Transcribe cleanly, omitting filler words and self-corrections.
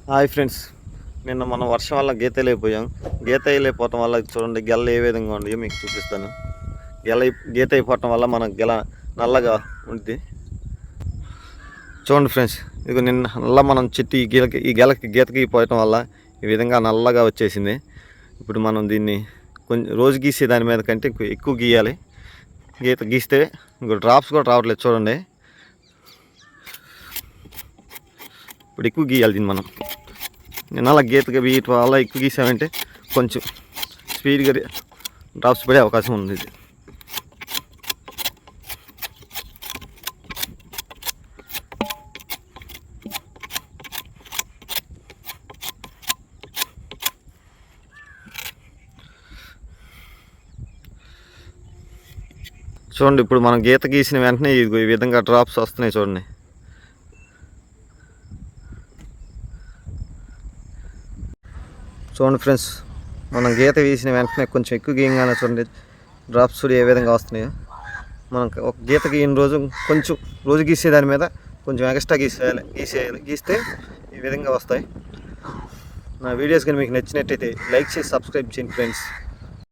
Hi friends, నిన్న మనం వర్షం వల్ల గీత అయిపోయాం. గీత అయిపోవటం వల్ల చూడండి గెల్ల ఏ విధంగా ఉందో మీకు చూపిస్తాను. గీత అయిపోవటం వల్ల మన గెల నల్లగా ఉంటుంది. చూడండి ఫ్రెండ్స్, ఇది నిన్న నల్ల మనం చెట్టు ఈ గెలకి గీతకి పోయటం వల్ల ఈ విధంగా నల్లగా వచ్చేసింది. ఇప్పుడు మనం దీన్ని కొంచెం రోజు గీసే దాని మీద కంటే ఎక్కువ గీయాలి. గీస్తే ఇంకో డ్రాప్స్ కూడా రావట్లేదు చూడండి. ఇప్పుడు ఎక్కువ గీయాలి దీన్ని మనం. అలా గీతగా వీటి వల్ల ఎక్కువ గీసామంటే కొంచెం స్పీడ్గా డ్రాప్స్ పడే అవకాశం ఉంది. ఇది చూడండి, ఇప్పుడు మనం గీత గీసిన వెంటనే ఈ విధంగా డ్రాప్స్ వస్తున్నాయి చూడండి. చూడండి ఫ్రెండ్స్, మనం గీత వేసిన వెంటనే కొంచెం ఎక్కువ గీయగానే చూడండి డ్రాప్స్ ఏ విధంగా వస్తున్నాయో. మనం ఒక గీత గీయని కొంచెం రోజు గీసే దాని మీద కొంచెం ఎక్స్ట్రా గీస్తే ఈ విధంగా వస్తాయి. నా వీడియోస్ కానీ మీకు నచ్చినట్టయితే లైక్ చేసి సబ్స్క్రైబ్ చేయండి ఫ్రెండ్స్.